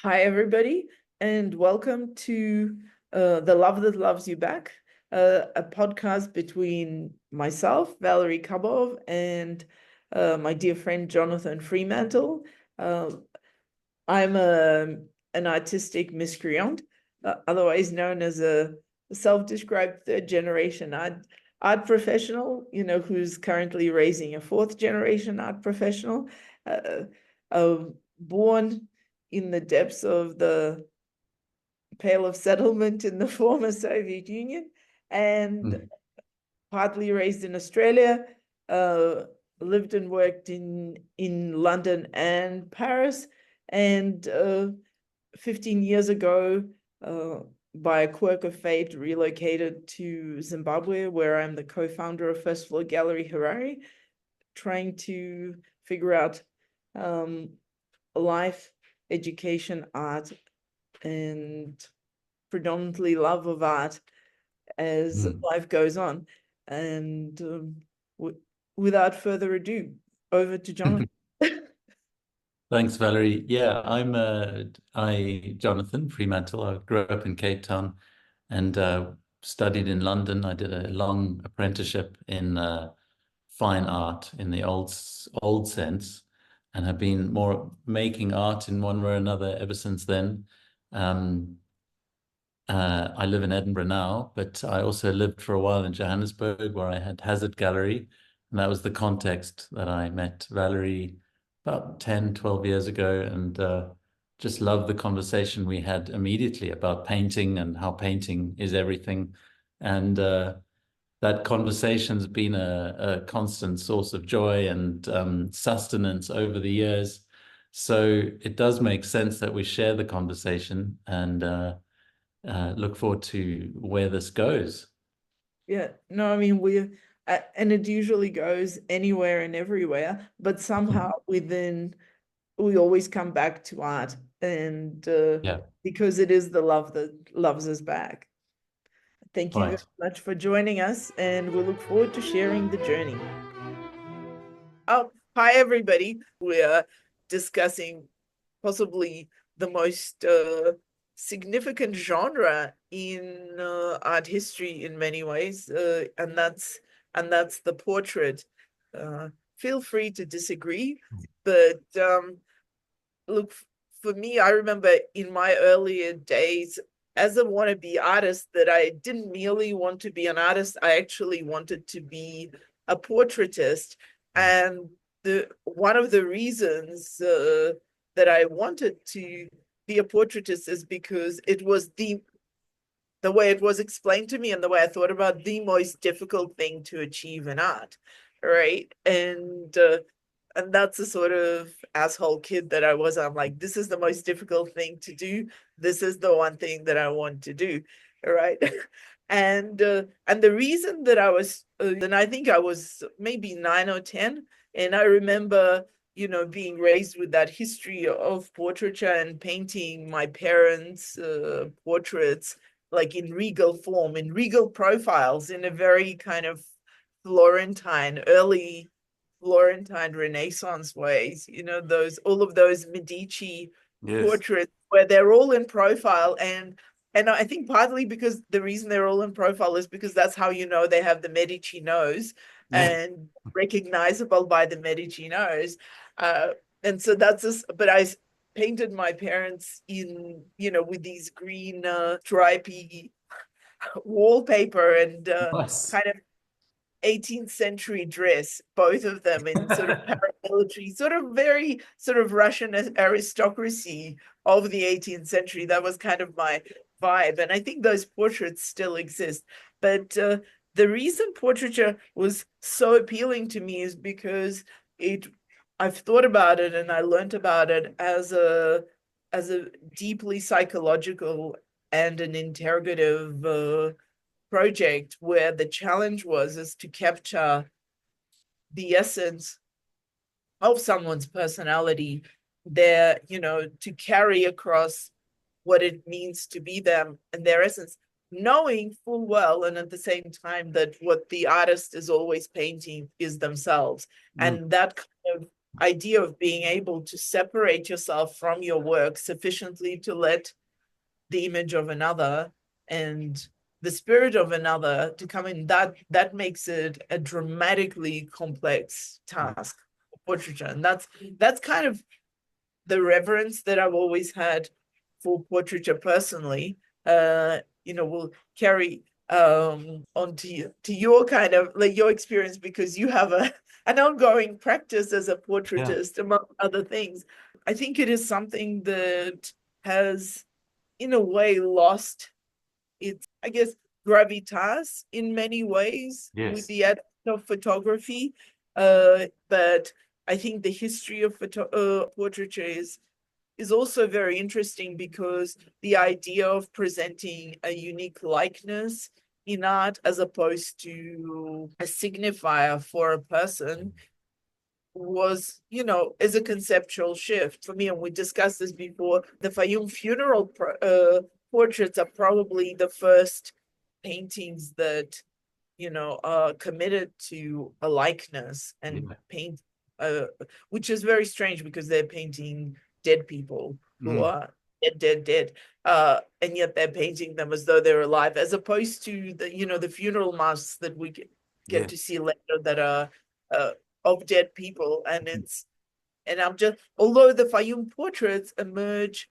Hi, everybody, and welcome to The Love That Loves You Back, a podcast between myself, Valerie Kabov, and my dear friend, Jonathan Fremantle. I'm an artistic miscreant, otherwise known as a self-described third-generation art professional, who's currently raising a fourth-generation art professional, born in the depths of the Pale of Settlement in the former Soviet Union, and partly raised in Australia, lived and worked in London and Paris, and 15 years ago, by a quirk of fate, relocated to Zimbabwe, where I'm the co-founder of First Floor Gallery Harare, trying to figure out life, education, art, and predominantly love of art as life goes on. And without further ado, over to Jonathan. Thanks, Valerie. Yeah, Jonathan Fremantle. I grew up in Cape Town and studied in London. I did a long apprenticeship in fine art in the old sense, and have been more making art in one way or another ever since then. I live in Edinburgh now, but I also lived for a while in Johannesburg, where I had Hazard Gallery, and that was the context that I met Valerie about 10, 12 years ago, and just loved the conversation we had immediately about painting and how painting is everything. And that conversation's been a constant source of joy and sustenance over the years. So it does make sense that we share the conversation, and look forward to where this goes. Yeah, no, I mean, and it usually goes anywhere and everywhere, but somehow we always come back to art, and Yeah, because it is the love that loves us back. Thank you very right. much for joining us, and we look forward to sharing the journey. Oh, hi, everybody. We are discussing possibly the most significant genre in art history in many ways, and that's the portrait. Feel free to disagree, but look, for me, I remember in my earlier days as a wannabe artist that I didn't merely want to be an artist, I actually wanted to be a portraitist. And one of the reasons that I wanted to be a portraitist is because it was the way it was explained to me and the way I thought about the most difficult thing to achieve in art, right? And that's the sort of asshole kid that I was. I'm like, this is the most difficult thing to do. This is the one thing that I want to do, right? And the reason that I was, and I think I was maybe 9 or 10, and I remember, being raised with that history of portraiture and painting my parents' portraits, like in regal form, in regal profiles, in a very kind of early Florentine Renaissance ways, all of those Medici Yes. portraits where they're all in profile. And I think partly because the reason they're all in profile is because that's how they have the Medici nose and recognizable by the Medici nose. And so that's this, but I painted my parents in, with these green stripy wallpaper and Nice. kind of 18th century dress, both of them in sort of paramilitary, sort of very sort of Russian aristocracy of the 18th century. That was kind of my vibe. And I think those portraits still exist. But the reason portraiture was so appealing to me is because I've thought about it and I learned about it as a deeply psychological and an interrogative project, where the challenge is to capture the essence of someone's personality, to carry across what it means to be them and their essence, knowing full well and at the same time that what the artist is always painting is themselves. And that kind of idea of being able to separate yourself from your work sufficiently to let the image of another and the spirit of another to come in, that makes it a dramatically complex task for portraiture. And that's kind of the reverence that I've always had for portraiture personally. Will carry on to your kind of like your experience, because you have an ongoing practice as a Yeah. portraitist, among other things. I think it is something that has, in a way, lost its, I guess, gravitas in many ways with Yes. the advent of photography. But I think the history of portraiture is also very interesting, because the idea of presenting a unique likeness in art as opposed to a signifier for a person was, as a conceptual shift for me. And we discussed this before. The Fayum funeral portraits are probably the first paintings that, are committed to a likeness and Yeah. paint, uh, which is very strange because they're painting dead people who Mm. are dead. And yet they're painting them as though they're alive, as opposed to the funeral masks that we get Yeah. to see later that are of dead people. And I'm just, although the Fayum portraits emerge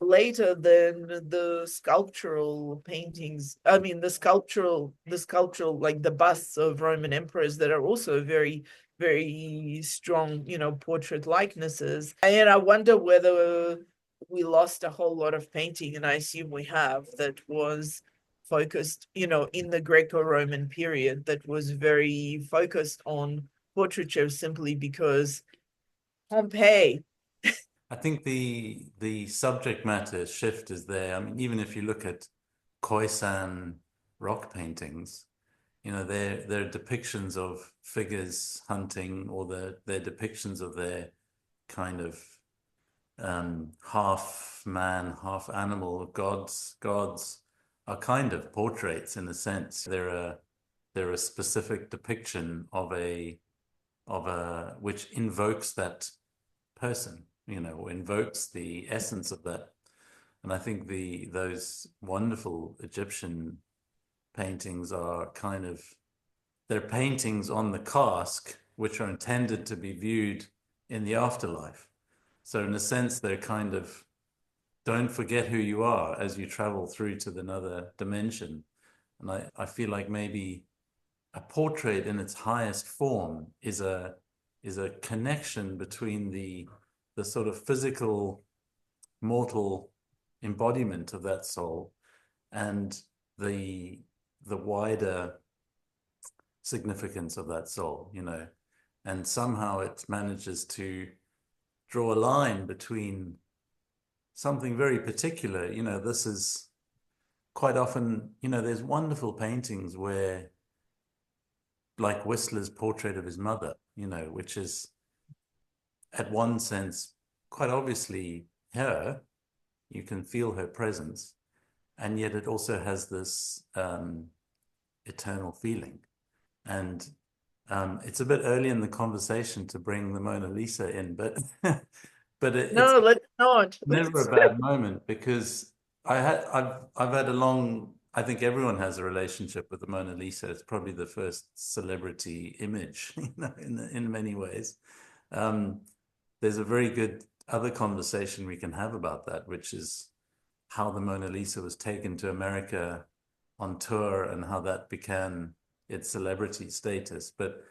later than the sculptural paintings, I mean the sculptural, like the busts of Roman emperors that are also very, very strong, portrait likenesses. And I wonder whether we lost a whole lot of painting, and I assume we have, that was focused, in the Greco-Roman period, that was very focused on portraiture, simply because Pompeii. I think the subject matter shift is there. I mean, even if you look at Khoisan rock paintings, they're depictions of figures hunting, or they're depictions of their kind of half man, half animal gods. Gods are kind of portraits in a sense. They're a specific depiction of a which invokes that person, invokes the essence of that. And I think those wonderful Egyptian paintings are kind of, they're paintings on the cask, which are intended to be viewed in the afterlife. So in a sense, they're kind of, don't forget who you are as you travel through to another dimension. And I feel like maybe a portrait in its highest form is a connection between the sort of physical mortal embodiment of that soul and the the wider significance of that soul, and somehow it manages to draw a line between something very particular. This is quite often, there's wonderful paintings where, like Whistler's portrait of his mother, which is at one sense quite obviously her. You can feel her presence, and yet it also has this eternal feeling. And it's a bit early in the conversation to bring the Mona Lisa in, but it's No, let's not. never a bad moment, because I've had a long, I think everyone has a relationship with the Mona Lisa. It's probably the first celebrity image, in many ways. Um, there's a very good other conversation we can have about that, which is how the Mona Lisa was taken to America on tour and how that began its celebrity status. But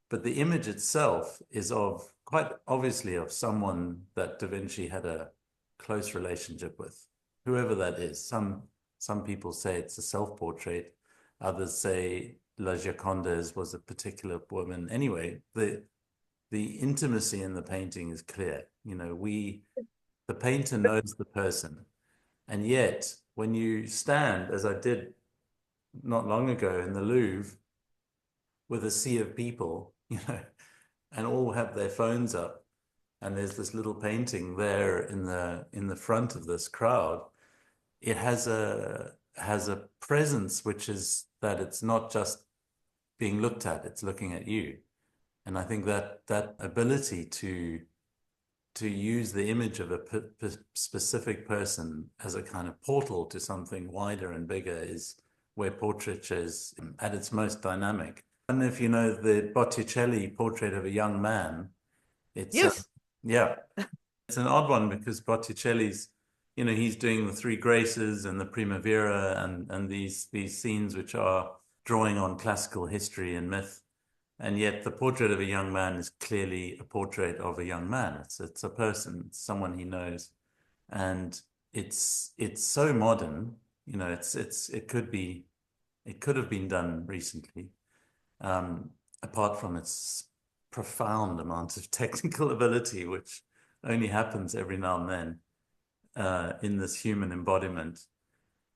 the image itself is of, quite obviously, of someone that Da Vinci had a close relationship with, whoever that is. Some people say it's a self-portrait. Others say La Gioconda was a particular woman. Anyway, the intimacy in the painting is clear. The painter knows the person. And yet, when you stand, as I did not long ago in the Louvre, with a sea of people, and all have their phones up, and there's this little painting there in the front of this crowd, it has a presence, which is that it's not just being looked at, it's looking at you. And I think that that ability to use the image of a specific person as a kind of portal to something wider and bigger is where portraiture is at its most dynamic. I don't know if you know the Botticelli portrait of a young man. It's Yes. yeah, it's an odd one because Botticelli's, he's doing the Three Graces and the Primavera and these scenes which are drawing on classical history and myth. And yet the portrait of a young man is clearly a portrait of a young man. It's a person, it's someone he knows. And it's so modern, it could have been done recently. Um, Apart from its profound amount of technical ability, which only happens every now and then in this human embodiment.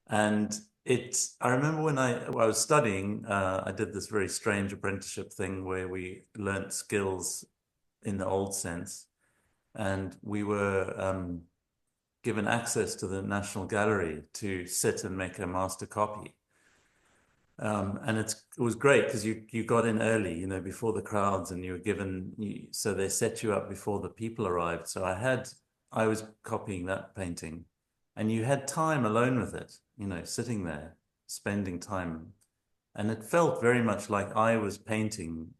And I remember when I was studying, I did this very strange apprenticeship thing where we learnt skills in the old sense, and we were given access to the National Gallery to sit and make a master copy. And it was great because you got in early, before the crowds, and you were so they set you up before the people arrived. So I was copying that painting, and you had time alone with it, sitting there, spending time. And it felt very much like I was painting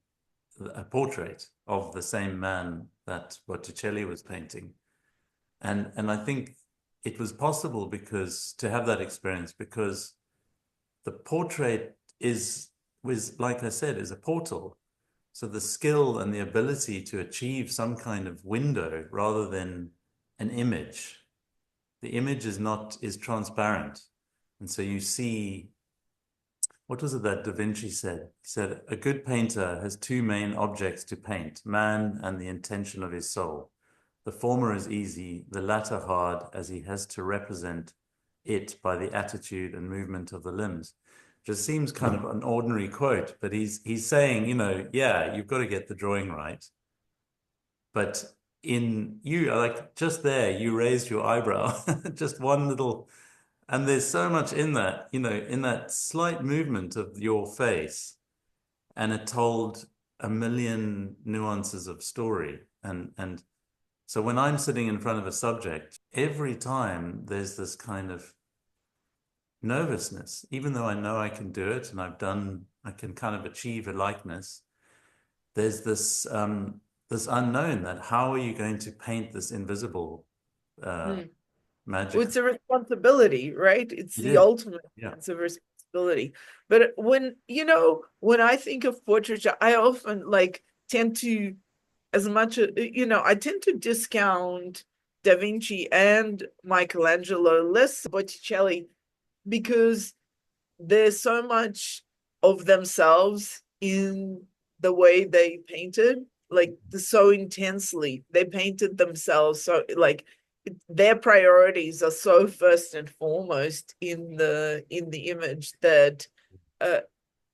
a portrait of the same man that Botticelli was painting. And I think it was possible to have that experience because the portrait like I said, is a portal. So the skill and the ability to achieve some kind of window rather than an image. The image is transparent. And so you see, what was it that Da Vinci said? He said, a good painter has two main objects to paint, man and the intention of his soul. The former is easy, the latter hard, as he has to represent it by the attitude and movement of the limbs. Just seems kind of an ordinary quote, but he's saying, yeah, you've got to get the drawing right. But like just there, you raised your eyebrow, just one little, and there's so much in that, in that slight movement of your face, and it told a million nuances of story. And so when I'm sitting in front of a subject, every time there's this kind of nervousness, even though I know I can do it and I can kind of achieve a likeness. There's this unknown that how are you going to paint this invisible magic? Well, it's a responsibility, right? It's It the is. ultimate Yeah. sense of responsibility. But when I think of portraiture, I often tend to, as much I tend to discount Da Vinci and Michelangelo, less Botticelli, because there's so much of themselves in the way they painted, so intensely. They painted themselves, so their priorities are so first and foremost in the image that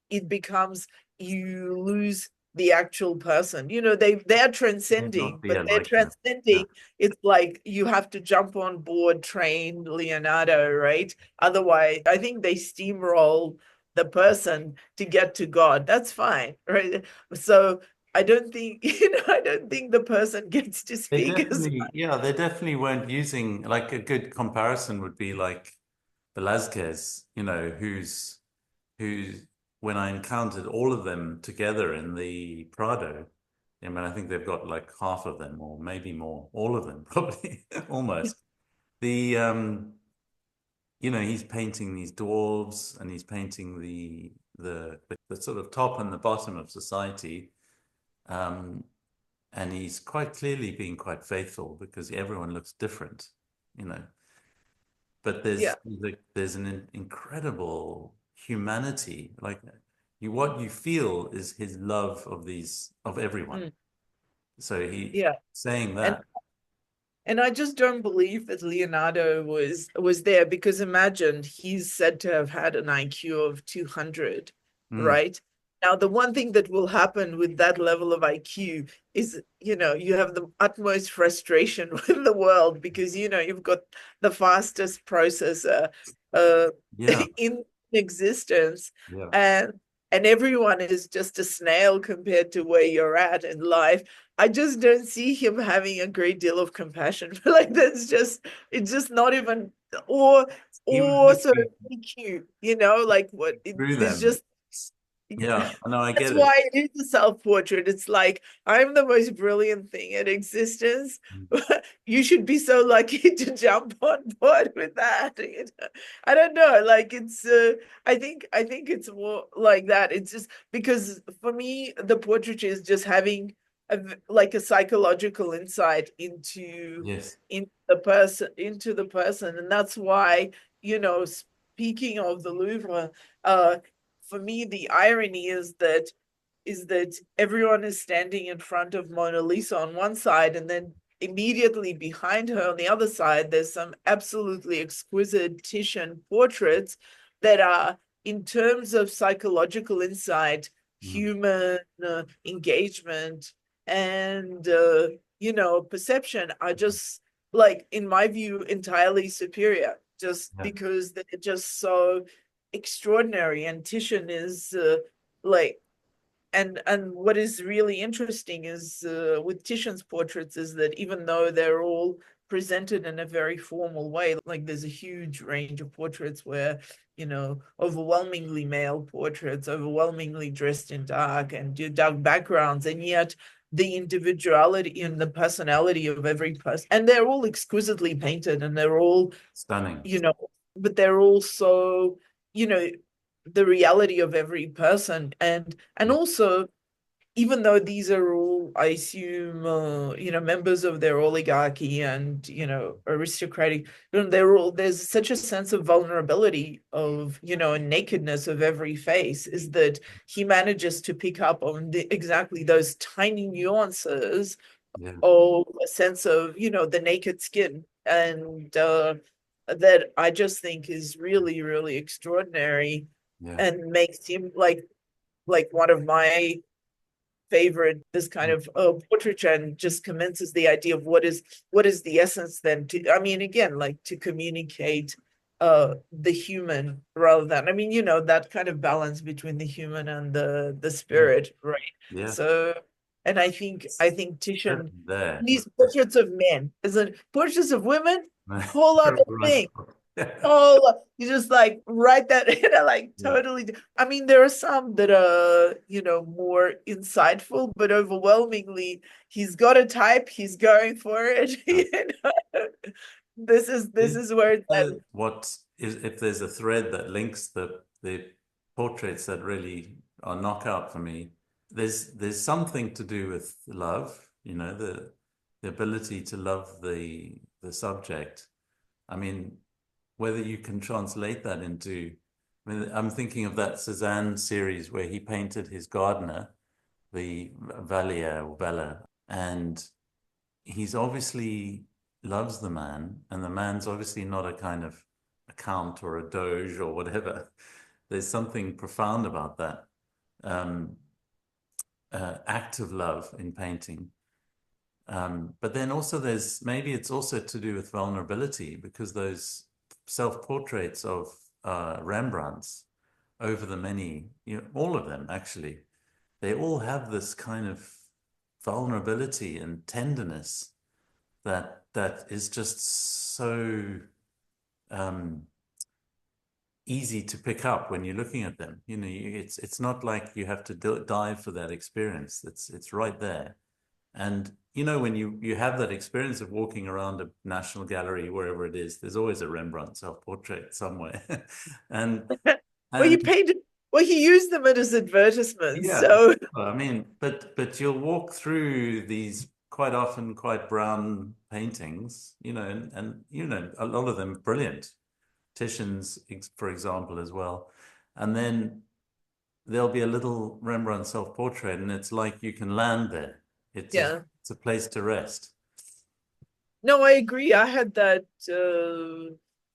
it becomes, you lose the actual person. They're May transcending, not be but a they're likeness. Yeah. transcending. It's like you have to jump on board, train Leonardo, right? Otherwise, I think they steamroll the person to get to God. That's fine, right? So I don't think, I don't think the person gets to They speak as definitely, yeah, they definitely weren't using, like, a good comparison would be like Velázquez, who's when I encountered all of them together in the Prado, I mean, I think they've got like half of them or maybe more, all of them probably almost. The he's painting these dwarves and he's painting the sort of top and the bottom of society. Um, and he's quite clearly being quite faithful because everyone looks different, you know. But yeah. there's an incredible humanity. Like what you feel is his love of everyone. Mm, So he yeah. saying And that. I just don't believe that Leonardo was there, because imagine, he's said to have had an IQ of 200, Mm, right? Now, the one thing that will happen with that level of IQ is, you have the utmost frustration with the world, because, you've got the fastest processor uh, yeah, in existence. yeah. And and everyone is just a snail compared to where you're at in life. I just don't see him having a great deal of compassion. Like that's just it's just not even or He was or sort looking of cute, you know, like what through it's them. just Yeah, I know, I that's get it. why it is a self-portrait. It's like I'm the most brilliant thing in existence. You should be so lucky to jump on board with that. You know? I don't know. Like it's I think it's more like that. It's just because for me, the portraiture is just having like a psychological insight Yes. into the person. And that's why, speaking of the Louvre, for me, the irony is that everyone is standing in front of Mona Lisa on one side, and then immediately behind her on the other side, there's some absolutely exquisite Titian portraits that are, in terms of psychological insight, Mm. human engagement, and perception, are just, like, in my view, entirely superior, just Yeah. because they're just so extraordinary. And Titian is like and what is really interesting is, with Titian's portraits, is that even though they're all presented in a very formal way, like there's a huge range of portraits where, overwhelmingly male portraits, overwhelmingly dressed in dark and dark backgrounds, and yet the individuality and the personality of every person, and they're all exquisitely painted, and they're all, Stunning. you know, but they're also, you know, the reality of every person. And Yeah. also, even though these are all, I assume, members of their oligarchy and, aristocratic, there's such a sense of vulnerability of, and nakedness of every face, is that he manages to pick up on exactly those tiny nuances Yeah. of a sense of, the naked skin. And that I just think is really, really extraordinary, Yeah. and makes him like one of my favorite, this kind of portraiture, and just commences the idea of what is the essence then, to, I mean, again, like, to communicate the human, rather than, I mean, that kind of balance between the human and the Yeah. spirit, right? Yeah. So, and I think Titian, Written there. these portraits of men, is it portraits of women, whole other Right. thing. Oh, you just like write that in, like Yeah. totally. I mean, there are some that are, more insightful, but overwhelmingly, he's got a type, he's going for it. Yeah. This is where it's at. What is, if there's a thread that links the portraits that really are knockout for me, there's something to do with love, the ability to love the subject. I mean, whether you can translate that into, I mean, I'm thinking of that Cézanne series where he painted his gardener, the Valier or Bella, and he's obviously loves the man, and the man's obviously not a kind of a count or a doge or whatever. There's something profound about that act of love in painting. But then also maybe it's also to do with vulnerability, because those self-portraits of Rembrandt's over the many, all of them actually, they all have this kind of vulnerability and tenderness that is just so um, easy to pick up when you're looking at them. It's not like you have to dive for that experience. It's right there. And when you have that experience of walking around a National Gallery, wherever it is, there's always a Rembrandt self-portrait somewhere. and Well, he and painted. Well, he used them as advertisements. yeah, So I mean, but you'll walk through these quite often quite brown paintings, and a lot of them brilliant. Titian's, for example, as well. And then there'll be a little Rembrandt self-portrait, and it's like you can land there. yeah. It's a place to rest. No, I agree. I had that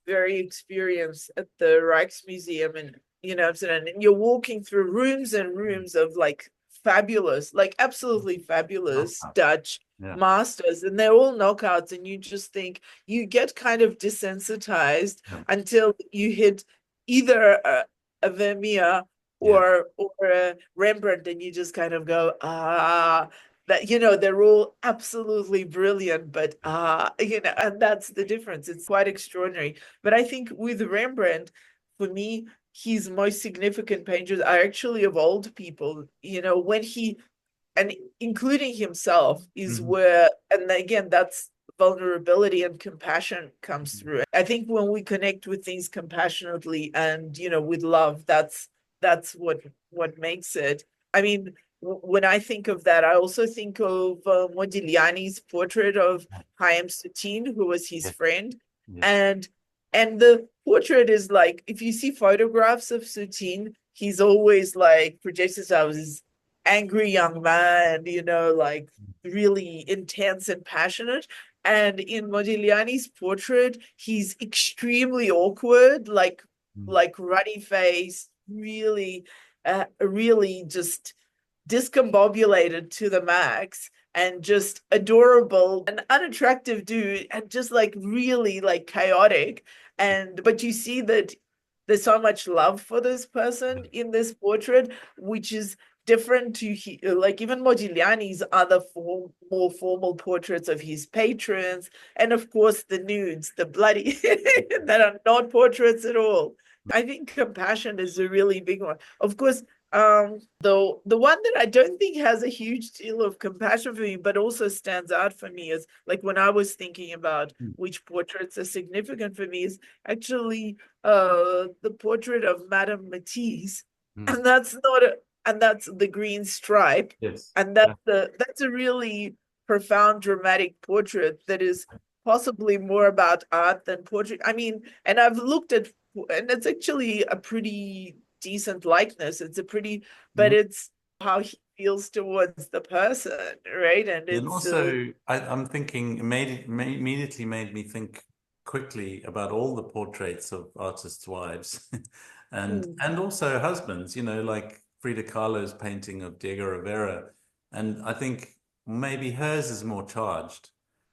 very experience at the Rijksmuseum in, Amsterdam. And you're walking through rooms and rooms of, like, fabulous, like absolutely fabulous Knockout. Dutch Yeah. masters, and they're all knockouts, and you just think you get kind of desensitized Yeah. until you hit either a Vermeer Yeah. or Rembrandt, and you just kind of go, ah, that they're all absolutely brilliant, but and that's the difference. It's quite extraordinary. But I think with Rembrandt, for me, his most significant painters are actually of old people. When he and including himself is Mhm. where, and again, that's vulnerability and compassion comes through. I think when we connect with things compassionately and with love, that's what makes it. I mean, when I think of that, I also think of Modigliani's portrait of Chaim Soutine, who was his Yeah. friend, Yeah. and the portrait is like, if you see photographs of Soutine, he's always like projects himself as this angry young man, like really intense and passionate. And in Modigliani's portrait, he's extremely awkward, Mm. like ruddy face, really just discombobulated to the max, and just adorable, an unattractive dude, and just like really like chaotic. And but you see that there's so much love for this person in this portrait, which is different to like even Modigliani's other more formal portraits of his patrons, and of course the nudes, the bloody that are not portraits at all. I think compassion is a really big one. Of course, though the one that I don't think has a huge deal of compassion for me, but also stands out for me, is like when I was thinking about Mm. which portraits are significant for me, is actually the portrait of Madame Matisse. Mm. And that's not a and that's the green stripe. Yes. And Yeah. that's a really profound dramatic portrait that is possibly more about art than portrait. I mean, and I've looked at, and it's actually a pretty decent likeness. But Mhm. it's how he feels towards the person, right? And And it's also, I'm thinking, immediately made me think quickly about all the portraits of artists' wives, mm, and also husbands. Like Frida Kahlo's painting of Diego Rivera, and I think maybe hers is more charged,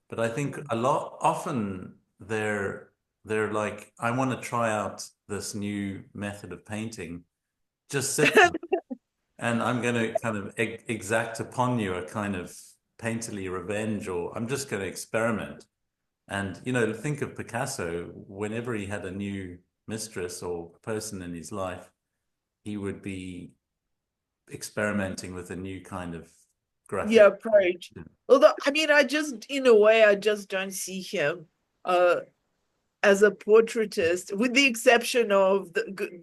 but I think mm. a lot often they're like, I want to try out this new method of painting. Just sit and I'm going to kind of exact upon you a kind of painterly revenge, or I'm just going to experiment. And, think of Picasso, whenever he had a new mistress or person in his life, he would be experimenting with a new kind of graphic. Yeah, approach. Although, I mean, in a way, I just don't see him uh as a portraitist, with the exception of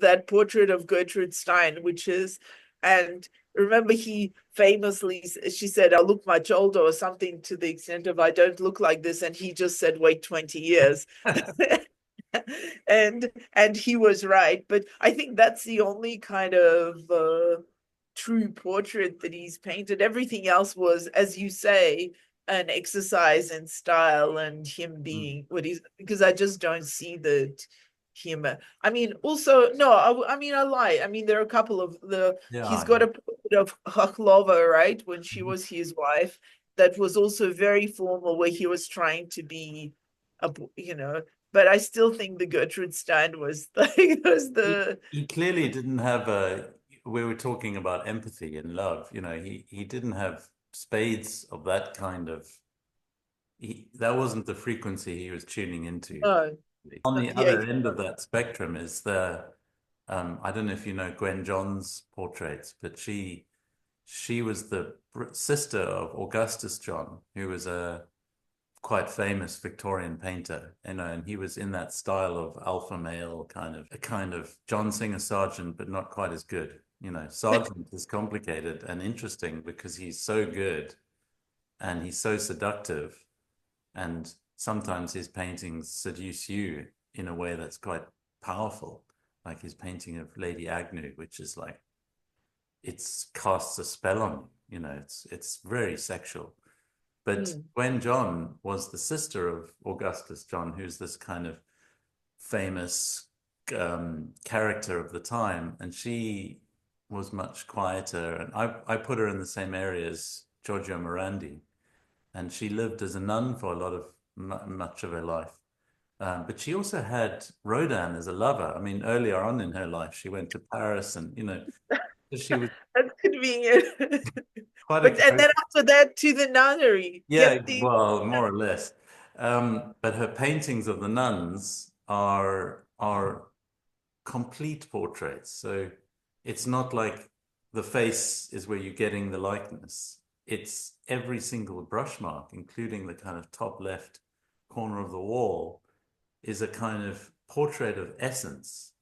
that portrait of Gertrude Stein, which is, and remember, he famously, she said, "I look much older," or something to the extent of, "I don't look like this," and he just said, "Wait 20 years." And he was right. But I think that's the only kind of true portrait that he's painted. Everything else was, as you say, an exercise in style and him Mm. being what he's, because I just don't see that him. I mean, also, no, I mean, I lie. I mean, there are a couple of he's Yeah, got yeah. a portrait of Hakhlova, right, when she Mhm. was his wife, that was also very formal, where he was trying to be a, but I still think the Gertrude Stein was like, was the, He clearly didn't have a, we were talking about empathy and love, he didn't have spades of that kind of, that wasn't the frequency he was tuning into. no, On the yeah, other end of that spectrum is I don't know if you know Gwen John's portraits, but she was the sister of Augustus John, who was a quite famous Victorian painter, and he was in that style of alpha male kind of, a kind of John Singer Sargent, but not quite as good. Sargent is complicated and interesting because he's so good and he's so seductive, and sometimes his paintings seduce you in a way that's quite powerful, like his painting of Lady Agnew, which is like, it's casts a spell on you. It's very sexual. But mm, Gwen John was the sister of Augustus John, who's this kind of famous character of the time, and she was much quieter. And I put her in the same area as Giorgio Morandi, and she lived as a nun for a lot of much of her life. But she also had Rodin as a lover. I mean, earlier on in her life, she went to Paris and, she was That's convenient. quite a But and then character. after that to the nunnery, Yeah, get the well, more or less. But her paintings of the nuns are complete portraits. So it's not like the face is where you're getting the likeness. It's every single brush mark, including the kind of top left corner of the wall, is a kind of portrait of essence.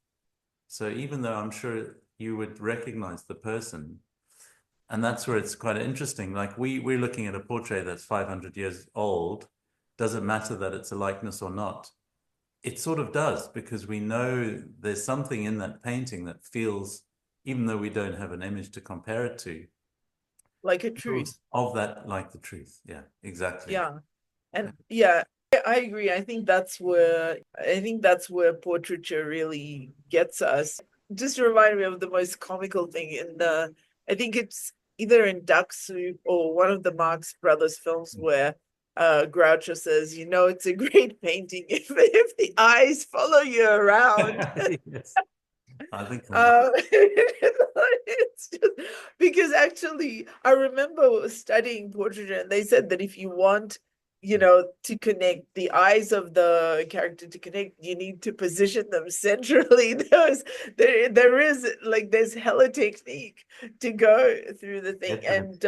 So even though I'm sure you would recognize the person, and that's where it's quite interesting. Like we're looking at a portrait that's 500 years old. Does it matter that it's a likeness or not? It sort of does because we know there's something in that painting that feels, even though we don't have an image to compare it to, like a feels truth. of that like the truth. Yeah, exactly. Yeah. And yeah, I agree. I think that's where portraiture really gets us. Just remind me of the most comical thing in the I think it's either in Duck Soup or one of the Marx Brothers films where Groucho says, it's a great painting if the eyes follow you around. Yes, I think I know. It's just because actually I remember studying portraiture and they said that if you want, to connect the eyes of the character to connect, you need to position them centrally. There's hella technique to go through the thing. Get that. And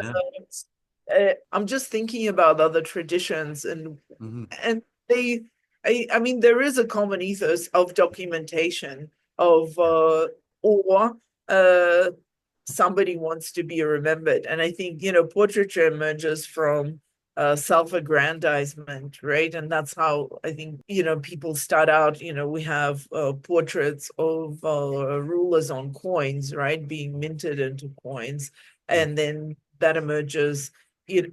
Yeah. I'm just thinking about other traditions and Mhm. and they I mean there is a common ethos of documentation of Yeah. or uh somebody wants to be remembered. And I think, portraiture emerges from self-aggrandizement, right? And that's how I think, people start out. We have portraits of rulers on coins, right, being minted into coins, Mm, and then that emerges.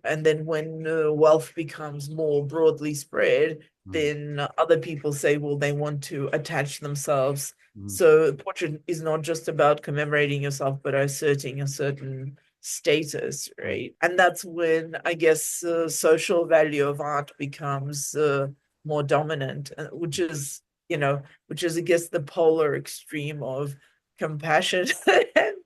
And then when wealth becomes more broadly spread, mm, then other people say, well, they want to attach themselves. mm, So portrait is not just about commemorating yourself, but asserting a certain status, mm, right? And that's when I guess social value of art becomes more dominant, which is I guess the polar extreme of compassion mm.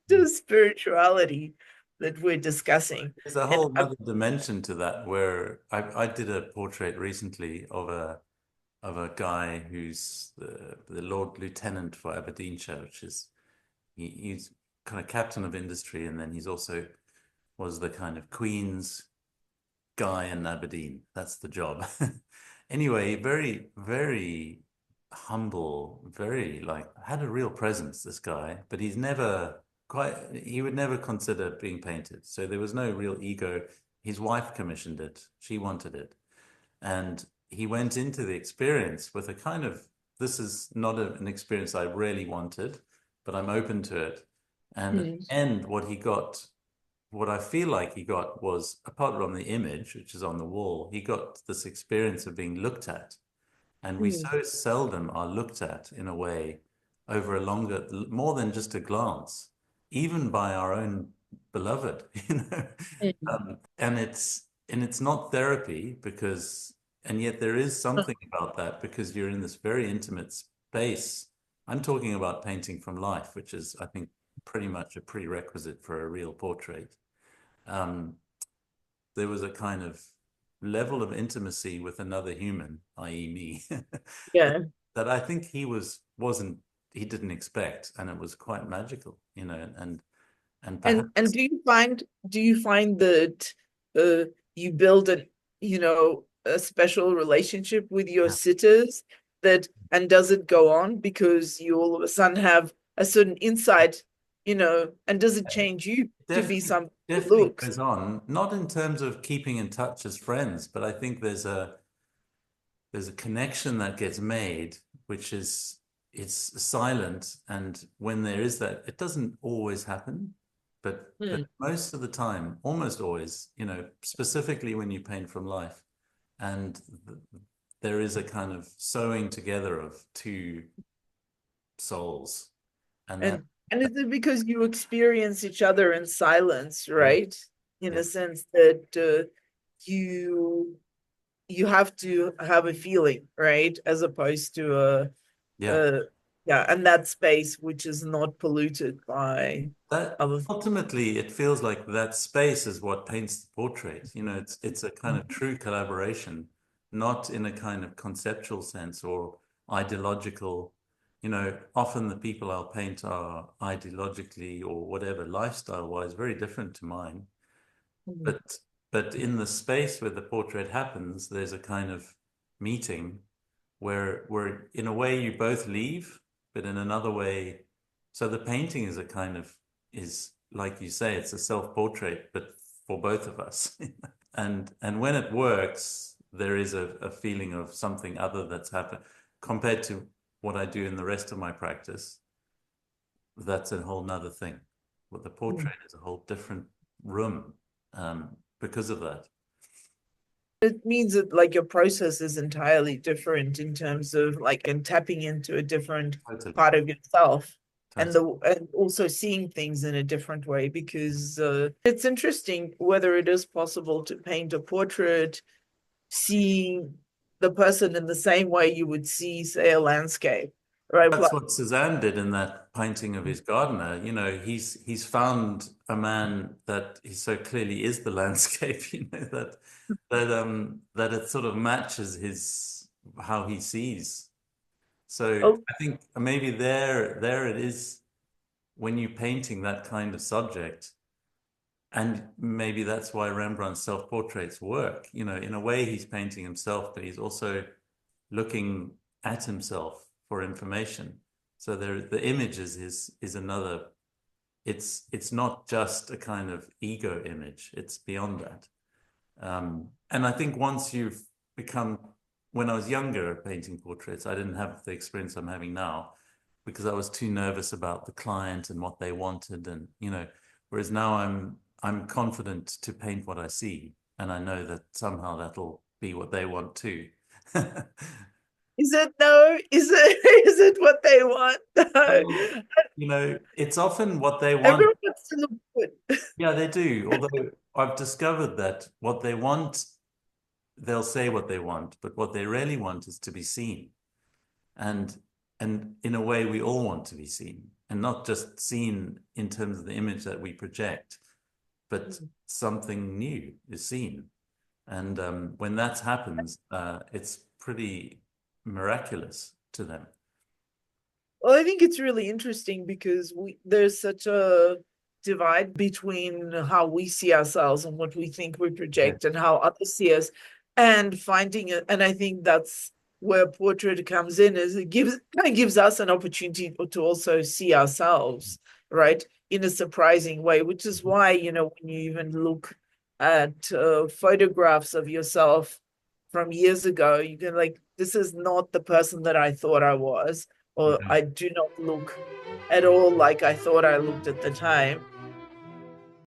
and spirituality that we're discussing. There's a And whole other dimension to that where I did a portrait recently of a guy who's the Lord Lieutenant for Aberdeenshire, which is he's kind of captain of industry, and then he's also was the kind of Queen's guy in Aberdeen. That's the job. Anyway, very, very humble, very like had a real presence, this guy, but he would never consider being painted. So there was no real ego. His wife commissioned it. She wanted it. And he went into the experience with a kind of, this is not an experience I really wanted, but I'm open to it. And at mm, the end, what I feel like he got was, apart from the image, which is on the wall, he got this experience of being looked at. And we mm, so seldom are looked at in a way over a longer, more than just a glance, even by our own beloved, mm. and it's not therapy because, and yet there is something about that because you're in this very intimate space. I'm talking about painting from life, which is, I think, pretty much a prerequisite for a real portrait. Um, there was a kind of level of intimacy with another human, i.e., me, that, Yeah. that I think wasn't he didn't expect, and it was quite magical, and And perhaps do you find that you build a special relationship with your yeah, sitters, that and does it go on because you all of a sudden have a certain insight, and does it change you to be definitely some who definitely looks? goes on, not in terms of keeping in touch as friends, but I think there's a connection that gets made, which is it's silent. And when there is that, it doesn't always happen, but Hmm. most of the time, almost always, specifically when you paint from life, and there is a kind of sewing together of two souls, and that, And is it because you experience each other in silence, yeah, right? In yeah, a sense that you you have to have a feeling, right? As opposed to Yeah. a yeah, and that space which is not polluted by That other ultimately, it feels like that space is what paints the portrait. It's a kind of things. true collaboration, not in a kind of conceptual sense or ideological. Often the people I'll paint are ideologically or whatever lifestyle wise very different to mine. Mhm. But but in the space where the portrait happens, there's a kind of meeting where in a way you both leave, but in another way, so the painting is a kind of is like you say, it's a self-portrait, but for both of us. And when it works, there is a feeling of something other that's happened compared to what I do in the rest of my practice. That's a whole nother thing. But the Mhm. portrait is a whole different room because of that. It means that like your process is entirely different in terms of like and tapping into a different Totally, part of yourself and totally. also seeing things in a different way because it's interesting whether it is possible to paint a portrait seeing the person in the same way you would see, say, a landscape, right? That's what Cézanne did in that painting of his gardener. He's found a man that he so clearly is the landscape, that it sort of matches his how he sees. So Oh, I think maybe there it is when you're painting that kind of subject, and maybe that's why Rembrandt's self-portraits work. In a way he's painting himself, but he's also looking at himself for information. So the image is another. It's not just a kind of ego image. It's beyond that. And I think once you've become, when I was younger painting portraits, I didn't have the experience I'm having now because I was too nervous about the client and what they wanted, and whereas now I'm confident to paint what I see, and I know that somehow that'll be what they want too. is it no? Is it is it what they want? Well, No. it's often what they want. Everyone wants to look good. Yeah, they do. Although I've discovered that what they want, they'll say what they want, but what they really want is to be seen. And and in a way, we all want to be seen, and not just seen in terms of the image that we project, but something new is seen. And when that happens, it's pretty miraculous to them. Well, I think it's really interesting because there's such a divide between how we see ourselves and what we think we Yeah. project and how others see us, and finding it. And I think that's where portrait comes in, is it kind of gives us an opportunity to also see ourselves, right, in a surprising way, which is why, when you even look at photographs of yourself from years ago, you can like, this is not the person that I thought I was, or Yeah. I do not look at all like I thought I looked at the time.